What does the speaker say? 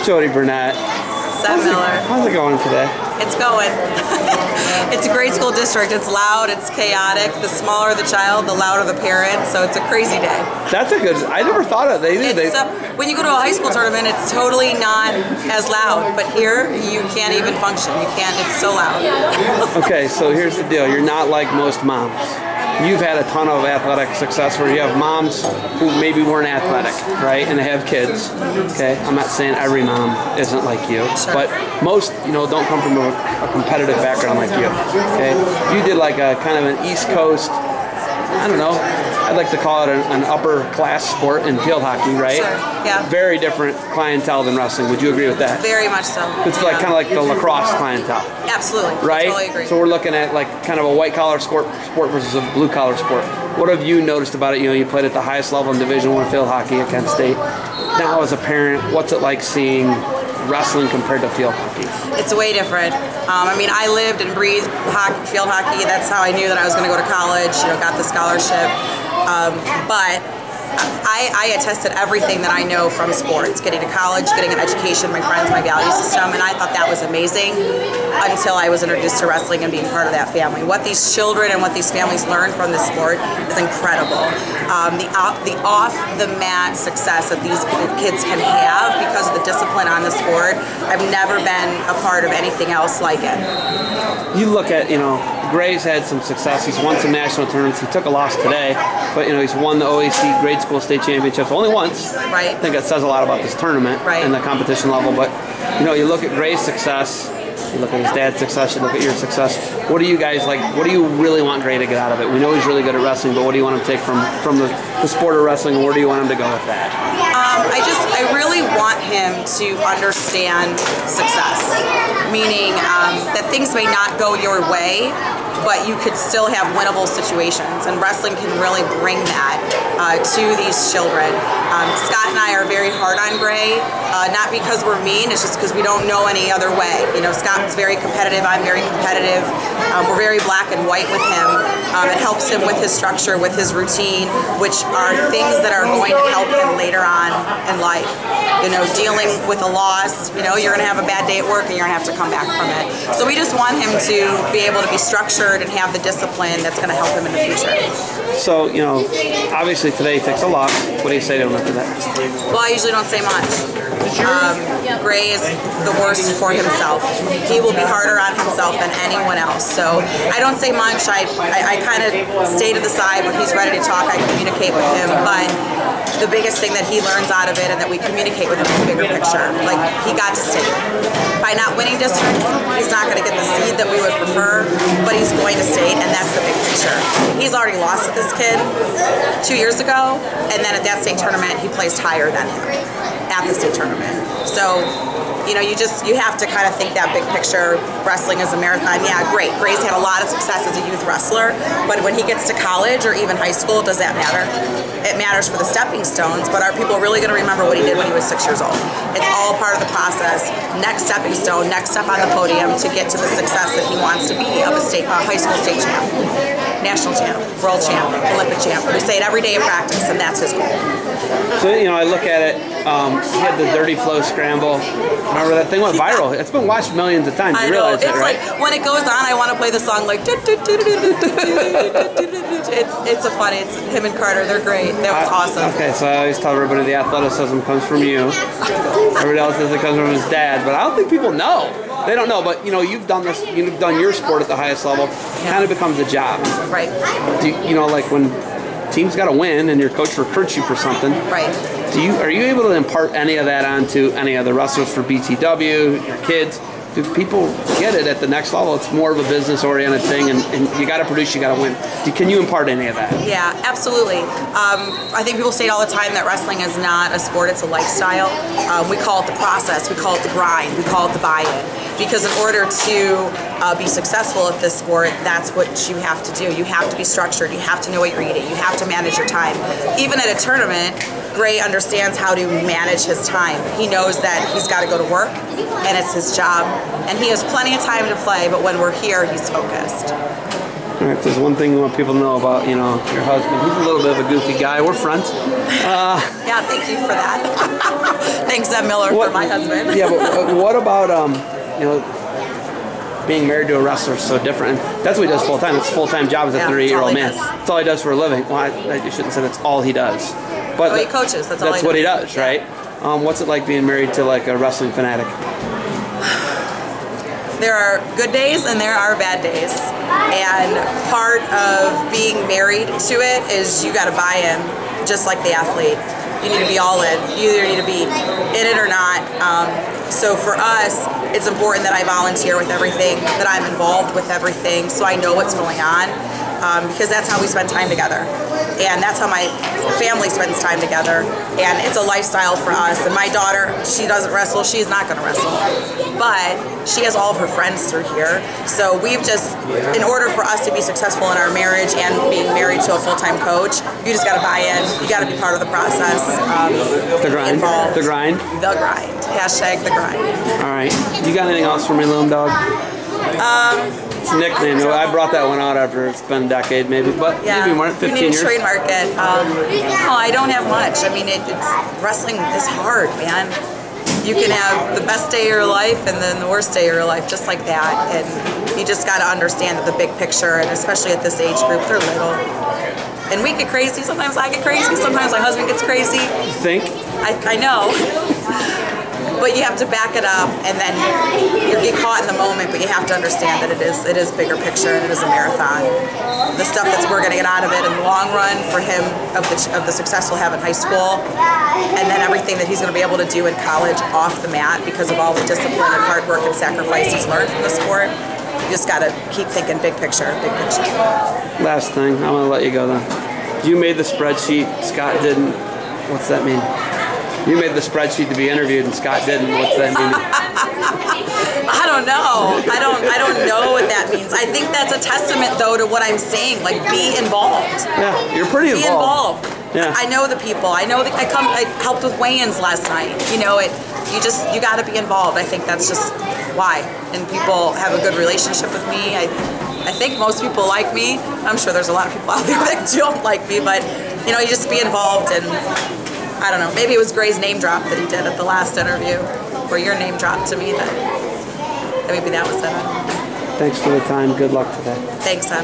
Jodi Burnett. How's it going today? It's going. It's a grade school district. It's loud, it's chaotic. The smaller the child, the louder the parent, so it's a crazy day. That's a good, I never thought of it. When you go to a high school tournament, it's totally not as loud, but here, you can't even function. You can't, it's so loud. Okay, so here's the deal. You're not like most moms. You've had a ton of athletic success where you have moms who maybe weren't athletic, right? And they have kids, okay? I'm not saying every mom isn't like you, sure, but most, don't come from a competitive background like you, okay? You did like a kind of an East Coast, I don't know, I'd like to call it an upper class sport in field hockey, right? Sure, yeah. Very different clientele than wrestling. Would you agree with that? Very much so. It's like kind of like the lacrosse clientele. Absolutely. Right? I totally agree. So we're looking at like kind of a white collar sport versus a blue collar sport. What have you noticed about it? You played at the highest level in Division I field hockey at Kent State. Now as a parent, what's it like seeing wrestling compared to field hockey? It's way different. I mean, I lived and breathed field hockey. That's how I knew that I was going to go to college, got the scholarship. But I attested everything that I know from sports, getting to college, getting an education, my friends, my value system, and I thought that was amazing until I was introduced to wrestling and being part of that family. What these children and what these families learn from this sport is incredible. The off-the-mat success that these kids can have because of the discipline on the sport, I've never been a part of anything else like it. You look at, Gray's had some success. He's won some national tournaments. He took a loss today, but he's won the OAC grade school state championships only once. Right. I think that says a lot about this tournament and the competition level. But you look at Gray's success, you look at his dad's success, you look at your success. What do you guys like? What do you really want Gray to get out of it? We know he's really good at wrestling, but what do you want him to take from the sport of wrestling? Where do you want him to go with that? I really want him to understand success, meaning that things may not go your way, but you could still have winnable situations, and wrestling can really bring that to these children. Scott and I are very hard on Gray, not because we're mean, it's just because we don't know any other way. Scott's very competitive, I'm very competitive. We're very black and white with him. It helps him with his structure, with his routine, which are things that are going to help him later on in life. Dealing with a loss, you're going to have a bad day at work and you're going to have to come back from it. So we just want him to be able to be structured and have the discipline that's going to help him in the future. So, obviously today he takes a loss. What do you say to him after that? Well, I usually don't say much. Gray is the worst for himself. He will be harder on himself than anyone else. So I don't say much. I kind of stay to the side. When he's ready to talk, I communicate with him. But the biggest thing that he learns out of it and that we communicate with him is the bigger picture. Like, he got to state. By not winning districts, he's not going to get the seed that we would prefer, but he's going to state, and that's the big picture. He's already lost to this kid 2 years ago, and then at that state tournament, he placed higher than him at the state tournament. So, you have to kind of think that big picture. Wrestling is a marathon. Yeah, great. Gray's had a lot of success as a youth wrestler, but when he gets to college or even high school, does that matter? It matters for the stepping stones, but are people really going to remember what he did when he was 6 years old? It's all part of the process. Next stepping stone, next step on the podium to get to the success that he wants to be of a high school state champ, national champ, world champ, Olympic champ. We say it every day in practice, and that's his goal. So, I look at it, he had the Dirty Flow Scramble. Remember that thing went viral? It's been watched millions of times. You realize that, right? It's like, when it goes on, I want to play the song like, it's a funny, it's him and Carter, they're great. That was awesome. Okay, so I always tell everybody the athleticism comes from you. Everybody else says it comes from his dad, but I don't think people know. They don't know, but you've done this, you've done your sport at the highest level, it kind of becomes a job. Right. Like when team's got to win and your coach recruits you for something. Right. Are you able to impart any of that onto any of the wrestlers for BTW, your kids? Do people get it at the next level? It's more of a business-oriented thing, and you got to produce, you got to win. Can you impart any of that? Yeah, absolutely. I think people say it all the time that wrestling is not a sport, it's a lifestyle. We call it the process, we call it the grind, we call it the buy-in. Because in order to be successful at this sport, that's what you have to do. You have to be structured, you have to know what you're eating, you have to manage your time. Even at a tournament, Gray understands how to manage his time. He knows that he's got to go to work, and it's his job. And he has plenty of time to play, but when we're here, he's focused. All right, if there's one thing you want people to know about, you know, your husband, he's a little bit of a goofy guy. We're friends. Yeah, thank you for that. Thanks, Ed Miller, for my husband. Yeah, but what about, you know, being married to a wrestler is so different. That's what he does full time. It's a full-time job as a 38-year-old man. That's all he does for a living. Well, I shouldn't say that's all he does. But he coaches. That's all he does. What he does, right? What's it like being married to like a wrestling fanatic? There are good days and there are bad days. And part of being married to it is you got to buy in, just like the athlete. You need to be all in. You either need to be in it or not. So for us, it's important that I volunteer with everything, that I'm involved with everything, so I know what's going on, because that's how we spend time together. And that's how my family spends time together. And it's a lifestyle for us. And my daughter, she doesn't wrestle. She's not going to wrestle. But she has all of her friends through here. So we've just, in order for us to be successful in our marriage and being married to a full-time coach, you just got to buy in. You got to be part of the process. The grind. Involved. The grind. The grind. Hashtag the grind. All right. You got anything else for me, Loom Dog? It's a nickname. I brought that one out after it's been a decade, maybe, but maybe more, 15 years. You need to trademark it. No, I don't have much. I mean, wrestling is hard, man. You can have the best day of your life and then the worst day of your life, just like that. And you just got to understand the big picture, and especially at this age group, they're little. And we get crazy. Sometimes I get crazy. Sometimes my husband gets crazy. You think? I know. But you have to back it up, and then you get caught in the moment, but you have to understand that it is bigger picture, and it is a marathon. The stuff that we're going to get out of it in the long run for him, of the success he'll have in high school, and then everything that he's going to be able to do in college off the mat because of all the discipline and hard work and sacrifice he's learned from the sport. You just got to keep thinking big picture, big picture. Last thing, I'm going to let you go then. You made the spreadsheet, Scott didn't. What's that mean? You made the spreadsheet to be interviewed, and Scott didn't. What's that mean? I don't know. I don't know what that means. I think that's a testament, though, to what I'm saying. Like, be involved. Yeah, you're pretty involved. Be involved. Yeah. I know the people. I know that I helped with weigh-ins last night. You know, you got to be involved. I think that's just why. And people have a good relationship with me. I think most people like me. I'm sure there's a lot of people out there that don't like me, but you know, you just be involved. And I don't know, maybe it was Gray's name drop that he did at the last interview, or your name dropped to me, that maybe that was it. Thanks for the time. Good luck today. Thanks, son.